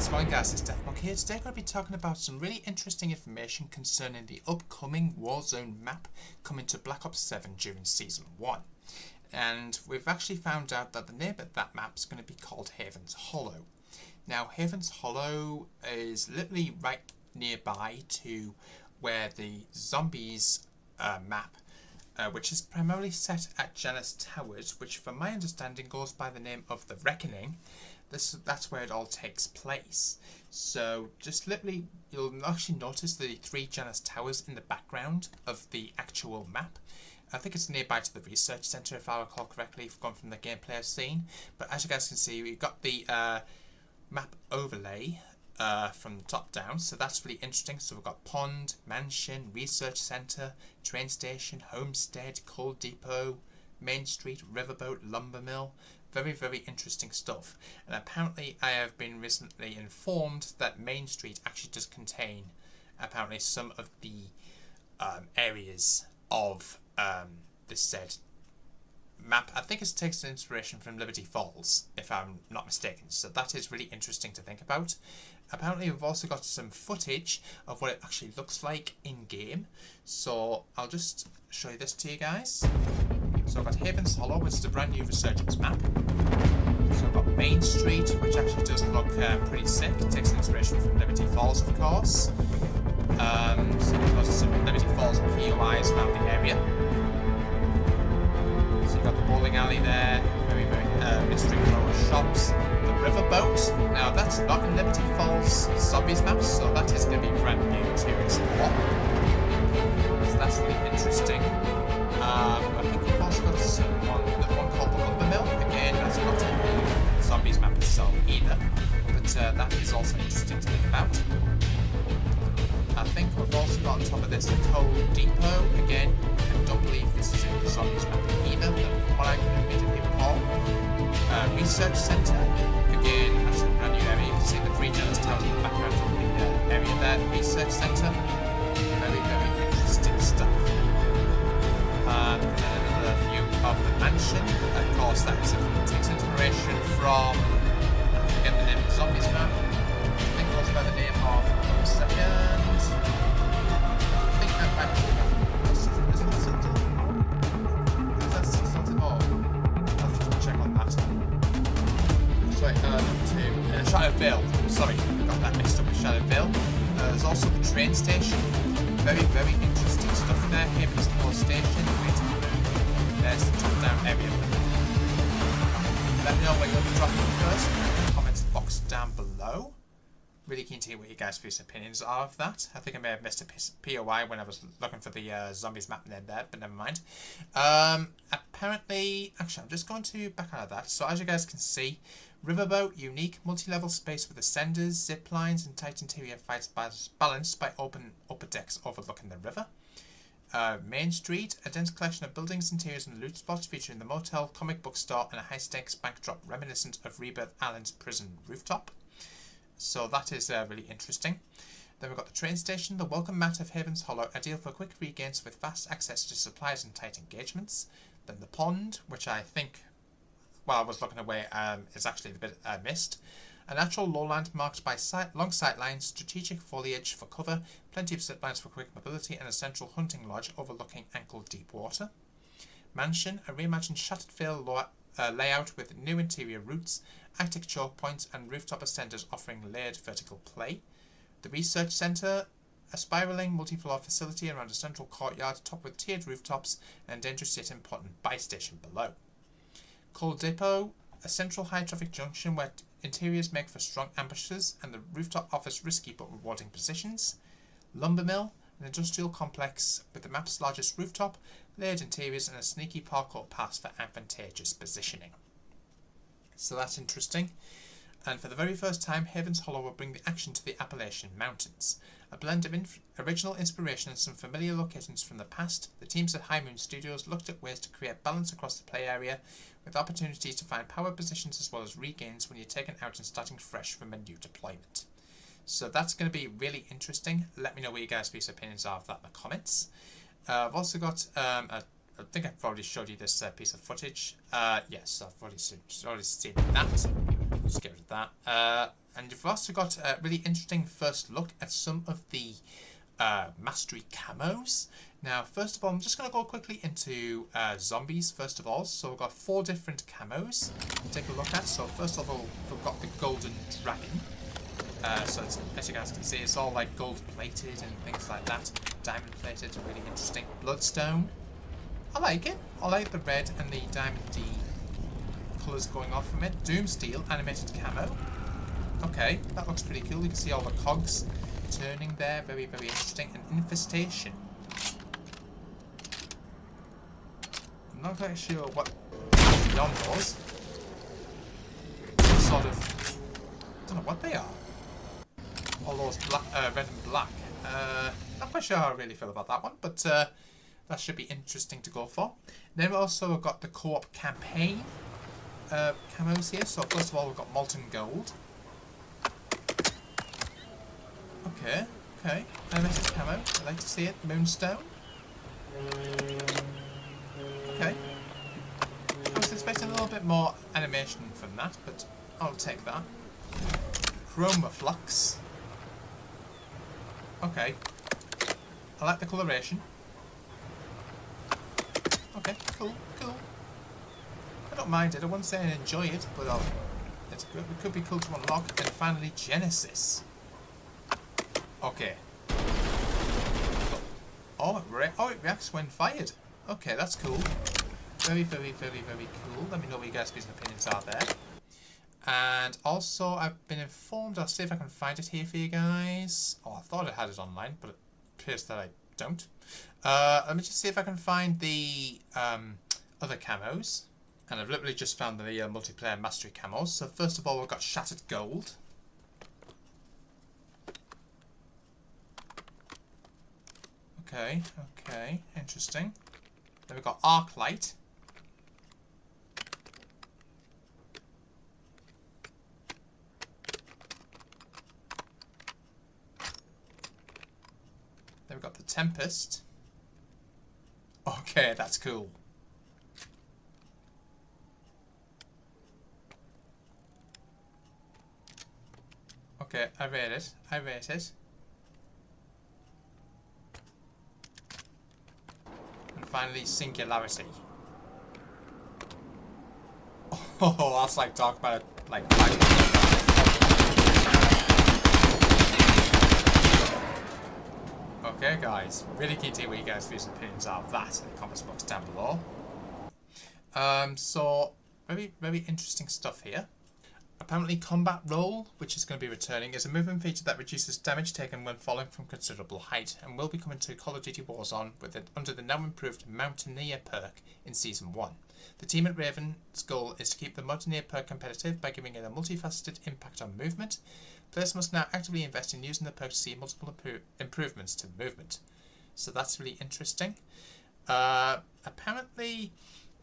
How's it going, guys? It's Deathmark here. Today I'm going to be talking about some really interesting information concerning the upcoming Warzone map coming to Black Ops 7 during Season 1. And we've actually found out that the name of that map is going to be called Haven's Hollow. Now, Haven's Hollow is literally right nearby to where the Zombies map, which is primarily set at Janus Towers, which from my understanding goes by the name of the Reckoning. That's where it all takes place. So just literally, you'll actually notice the 3 Janus Towers in the background of the actual map. I think it's nearby to the research center, if I recall correctly, if I've gone from the gameplay I've seen. But as you guys can see, we've got the map overlay from the top down, so that's really interesting. So we've got pond, mansion, research center, train station, homestead, coal depot, main street, riverboat, lumber mill. Very, very interesting stuff. And apparently I have been recently informed that Main Street actually does contain apparently some of the areas of this said map. I think it takes inspiration from Liberty Falls, if I'm not mistaken. So that is really interesting to think about. Apparently we've also got some footage of what it actually looks like in game. So I'll just show you this to you guys. So I've got Haven's Hollow, which is a brand new Resurgence map. So I've got Main Street, which actually does look pretty sick. It takes inspiration from Liberty Falls, of course. So we've got some Liberty Falls POIs around the area. So you've got the bowling alley there, very, very mystery grower shops. The riverboat, now that's not in Liberty Falls Zombies map, so that is going to be brand new to explore. So that's really interesting. I think we've also got another one called the Lumber Mill. Again, that's not in the Zombies map itself either, but that is also interesting to think about. I think we've also got on top of this the Coal Depot. Again, I don't believe this is in the Zombies map either, but from what I can immediately recall. Research Centre. Again, that's a brand new area. You can see the 3 Janus Towers in the background of the area there. Research Centre. Very, very interesting stuff. And then another view of the mansion. Of course, that takes inspiration from, I forget the name of the Zombies map. I think it goes by the name of, hold on a second. I think that might be, isn't that something more? Is that something more? I'll just check on that. Sorry, number 2. Shadowvale. Sorry, got that mixed up with Shadowvale. There's also the train station. Very, very interesting stuff there. Haven's Hollow Station. There's the top down area. Let me know what you're dropping first in the comments box down below. Really keen to hear what you guys' views and opinions are of that. I think I may have missed a POI when I was looking for the Zombies map name there, but never mind. Apparently, actually, I'm just going to back out of that. So as you guys can see, riverboat, unique multi-level space with ascenders, zip lines, and tight interior fights balanced by open upper decks overlooking the river. Main Street, a dense collection of buildings, interiors, and loot spots featuring the motel, comic book store, and a high-stakes backdrop reminiscent of Rebirth Island's prison rooftop. So that is really interesting. Then we've got the train station, the welcome mat of Haven's Hollow, ideal for quick regains with fast access to supplies and tight engagements. Then the pond, which I think, while I was looking away, is actually a bit missed. A natural lowland marked by long sight lines, strategic foliage for cover, plenty of zip lines for quick mobility, and a central hunting lodge overlooking ankle-deep water. Mansion, a reimagined Shattered Vale layout with new interior routes, Arctic choke points, and rooftop ascenders offering layered vertical play. The Research Centre, a spiralling multi-floor facility around a central courtyard topped with tiered rooftops and a dangerous yet important buy station below. Coal Depot, a central high-traffic junction where interiors make for strong ambushes and the rooftop offers risky but rewarding positions. Lumber Mill, an industrial complex with the map's largest rooftop, layered interiors, and a sneaky parkour pass for advantageous positioning. So that's interesting. And for the very first time, Haven's Hollow will bring the action to the Appalachian Mountains. A blend of original inspiration and some familiar locations from the past, the teams at High Moon Studios looked at ways to create balance across the play area, with opportunities to find power positions as well as regains when you're taken out and starting fresh from a new deployment. So that's going to be really interesting. Let me know what you guys' opinions are of that in the comments. I've also got I think I've already showed you this piece of footage. Yes, I've already seen that. Just get rid of that. And you've also got a really interesting first look at some of the mastery camos. Now, first of all, I'm just going to go quickly into zombies, first of all. So we've got 4 different camos to take a look at. So first of all, we've got the golden dragon. So it's, as you guys can see, it's all like gold plated and things like that. Diamond plated, really interesting. Bloodstone. I like it. I like the red and the diamondy colours going off from it. Doomsteel, animated camo. Okay, that looks pretty cool. You can see all the cogs turning there. Very, very interesting. An infestation. I'm not quite sure what beyond those. Sort of, I don't know what they are. All those black, red and black. Not quite sure how I really feel about that one, but that should be interesting to go for. Then we've also got the co-op campaign camos here. So first of all, we've got molten gold. Okay, okay. Animated camo. I like to see it. Moonstone. Okay. I was expecting a little bit more animation from that, but I'll take that. Chroma flux. Okay. I like the coloration. Okay, cool, cool. I don't mind it. I wouldn't say I enjoy it, but it's good. It could be cool to unlock. And finally, Genesis. Okay. Oh, it reacts when fired. Okay, that's cool. Very, very, very, very cool. Let me know what you guys' opinions are there. And also, I've been informed, I'll see if I can find it here for you guys. Oh, I thought I had it online, but it appears that I don't. Let me just see if I can find the other camos. And I've literally just found the multiplayer mastery camos. So first of all, we've got Shattered Gold. Okay, okay, interesting. Then we've got Arc Light. Then we've got the Tempest. Okay, that's cool. Okay, I rate it. I rate it. And finally, Singularity. Oh, that's like talk about it, like. Okay, guys, really keen to hear what you guys' views and opinions are of that in the comments box down below. So very, very interesting stuff here. Apparently, Combat Roll, which is going to be returning, is a movement feature that reduces damage taken when falling from considerable height, and will be coming to Call of Duty Warzone under the now improved Mountaineer perk in Season 1. The team at Raven's goal is to keep the Mountaineer perk competitive by giving it a multifaceted impact on movement. Players must now actively invest in using the perk to see multiple improvements to the movement. So that's really interesting. Apparently,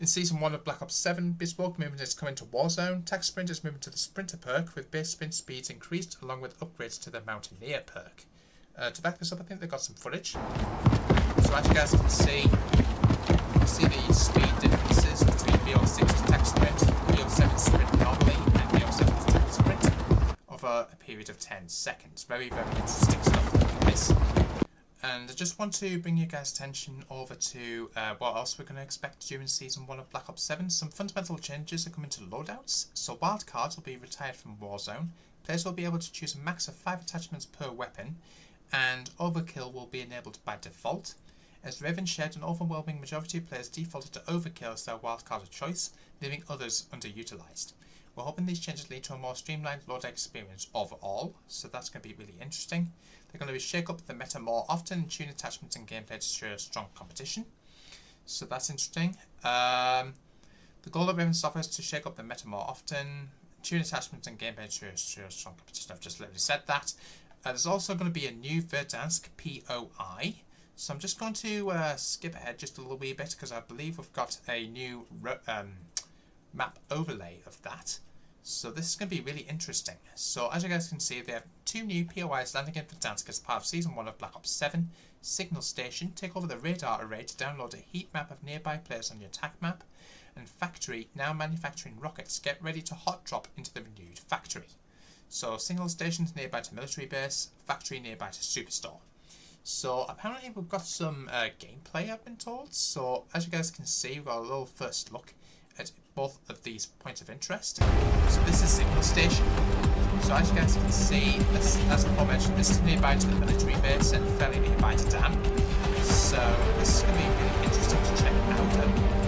in Season 1 of Black Ops 7, Bespoke movement is coming to Warzone. Tac Sprint is moving to the Sprinter perk, with base sprint speeds increased, along with upgrades to the Mountaineer perk. To back this up, I think they've got some footage. So as you guys can see the speed differences between BO6 to Tac Sprint, BO7 Sprint normally, and BO7 to Tac Sprint over a period of 10 seconds. Very, very interesting stuff like this. And I just want to bring you guys' attention over to what else we're going to expect during Season 1 of Black Ops 7. Some fundamental changes are coming to loadouts. So wildcards will be retired from Warzone. Players will be able to choose a max of 5 attachments per weapon. And overkill will be enabled by default. As Raven shared, an overwhelming majority of players defaulted to overkill as their wildcard of choice, leaving others underutilized. We're hoping these changes lead to a more streamlined loadout experience overall, so that's going to be really interesting. They're going to shake up the meta more often and tune attachments and gameplay to ensure strong competition. So that's interesting. The goal of Raven software is to shake up the meta more often, tune attachments and gameplay to ensure strong competition. I've just literally said that. There's also going to be a new VERDANSK POI. So I'm just going to skip ahead just a little wee bit because I believe we've got a new map overlay of that. So this is going to be really interesting. So as you guys can see, they have 2 new POIs landing in Verdansk as part of Season 1 of Black Ops 7. Signal Station, take over the radar array to download a heat map of nearby players on your attack map. and factory now manufacturing rockets get ready to hot drop into the renewed factory. So single stations nearby to military base, factory nearby to superstore. So apparently we've got some gameplay, I've been told. So as you guys can see, we've got a little first look at both of these points of interest. So this is single station. So as you guys can see, this, as I mentioned, this is nearby to the military base and fairly nearby to dam. So this is going to be really interesting to check out.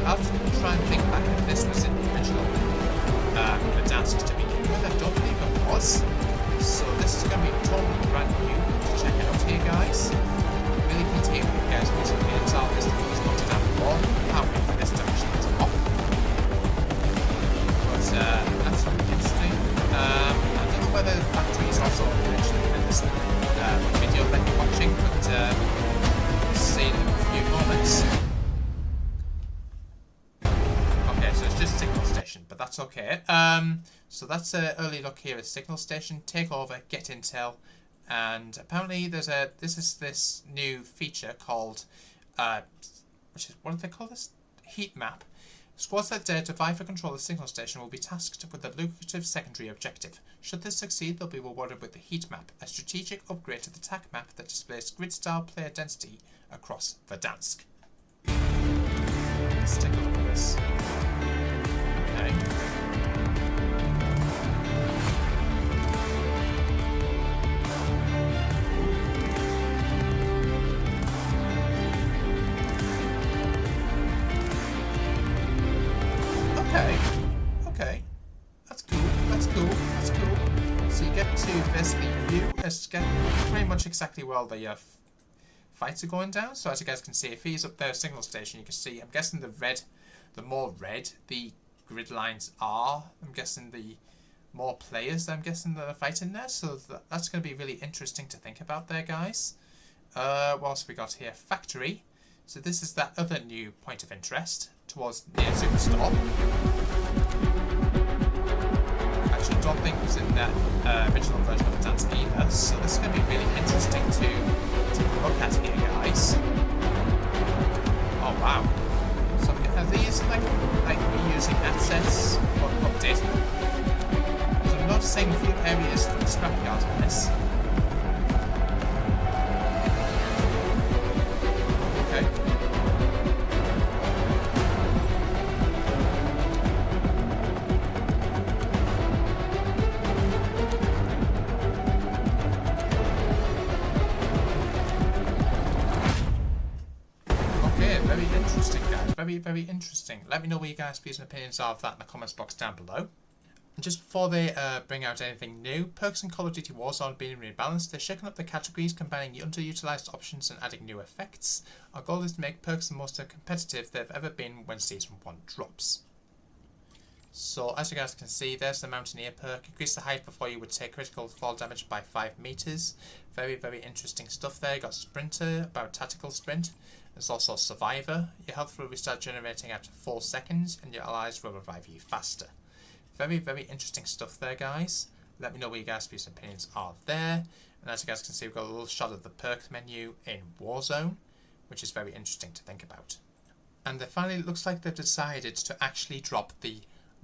I'll have to try and think back if this was in the original Verdansk to begin with. I don't believe it was. So this is going to be totally brand new to check out here, guys. Really keen to hear what you guys want to do. So I'll just put these boxes down below. Can't wait for this to actually come off. But that's really interesting. I don't know whether the factory is also mentioned in this video that you're watching, but see in a few moments. Okay, so it's just signal station, but that's okay. So that's an early look here at signal station. Take over, get intel, and apparently there's this new feature called which is, what do they call this? Heat map. Squads that dare to vie for control of the signal station will be tasked with a lucrative secondary objective. Should this succeed, they'll be rewarded with the heat map, a strategic upgrade to the TAC map that displays grid-style player density across Verdansk. Let's take a look at this. Okay. Okay. That's cool. So you get to basically view pretty much exactly where all the fights are going down. So as you guys can see, if he's up there, signal station, you can see, I'm guessing the more red the grid lines are, I'm guessing the more players that are fighting there. So that's going to be really interesting to think about there, guys. What else have we got here? Factory. So this is that other new point of interest towards near Superstore. Actually, I don't think it was in that original version of Verdansk either. So this is going to be really interesting to look at here, guys. Oh wow! So are these like reusing assets or updating them? Because I'm noticing a few areas from the scrapyard on this. Very interesting. Let me know what you guys' views and opinions are of that in the comments box down below. And just before they bring out anything new, perks in Call of Duty Warzone are being rebalanced. They're shaking up the categories, combining underutilized options and adding new effects. Our goal is to make perks the most competitive they've ever been when Season 1 drops. So as you guys can see, there's the Mountaineer perk. Increase the height before you would take critical fall damage by 5 meters. Very interesting stuff there. You got Sprinter, about tactical sprint. There's also Survivor. Your health will restart generating after 4 seconds, and your allies will revive you faster. Very interesting stuff there, guys. Let me know what you guys' views and opinions are there. And as you guys can see, we've got a little shot of the perks menu in Warzone, which is very interesting to think about. And then finally, it looks like they've decided to actually drop the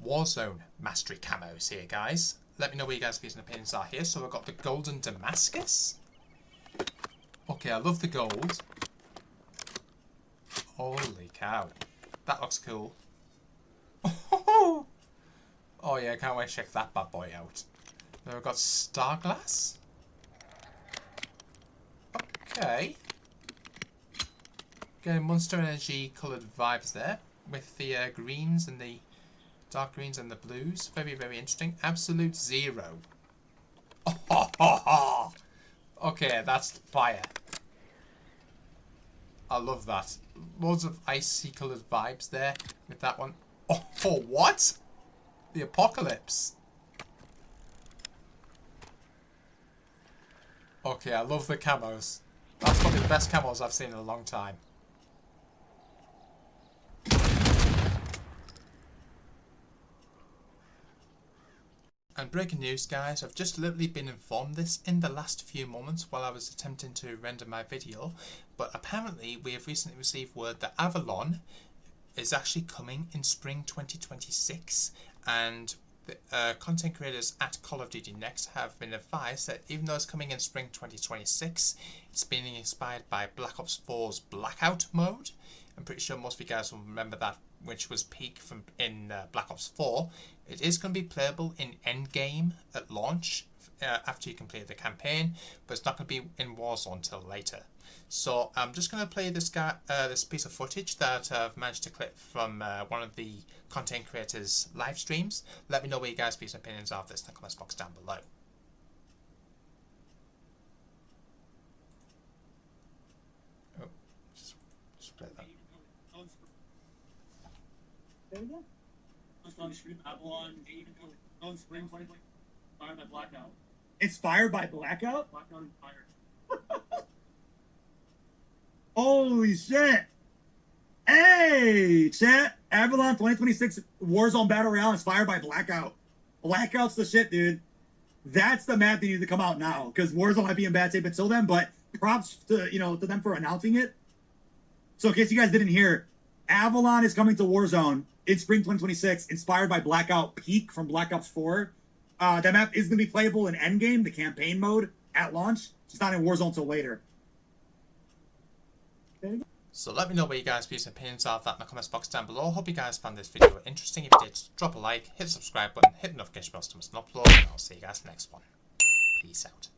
Warzone Mastery camos here, guys. Let me know what you guys' views and opinions are here. So we've got the Golden Damascus. Okay, I love the gold. Holy cow. That looks cool. Oh yeah, I can't wait to check that bad boy out. Then we've got Starglass. Okay. Getting Monster Energy coloured vibes there. With the greens and the dark greens and the blues. Very interesting. Absolute Zero. Okay, that's fire. I love that. Loads of icy coloured vibes there with that one. Oh, what? The Apocalypse. Okay, I love the camos. That's probably the best camos I've seen in a long time. And breaking news, guys, I've just literally been informed this in the last few moments while I was attempting to render my video, but apparently we have recently received word that AVALON is actually coming in spring 2026, and the content creators at Call of Duty Next have been advised that even though it's coming in spring 2026, it's being inspired by Black Ops 4's Blackout mode. I'm pretty sure most of you guys will remember that, which was peak from in Black Ops 4. It is going to be playable in endgame at launch after you complete the campaign, but it's not going to be in Warzone until later. So I'm just going to play this piece of footage that I've managed to clip from one of the content creators' live streams. Let me know what you guys' views and opinions are of this in the comments box down below. Oh, just play that. There we go. AVALON, on spring 2020, fired by Blackout. It's fired by Blackout? Blackout and fired. Holy shit! Hey, chat! AVALON 2026 Warzone Battle Royale is fired by Blackout. Blackout's the shit, dude. That's the map that needs to come out now, because Warzone might be in bad shape until then, but props to, to them for announcing it. So in case you guys didn't hear, AVALON is coming to Warzone in spring 2026, inspired by Blackout Peak from Black Ops 4. That map is going to be playable in Endgame, the campaign mode, at launch. It's not in Warzone until later. So let me know what you guys' views and opinions are of that in the comments box down below. Hope you guys found this video interesting. If you did, drop a like, hit the subscribe button, hit the notification bell to miss an upload, and I'll see you guys next one. Peace out.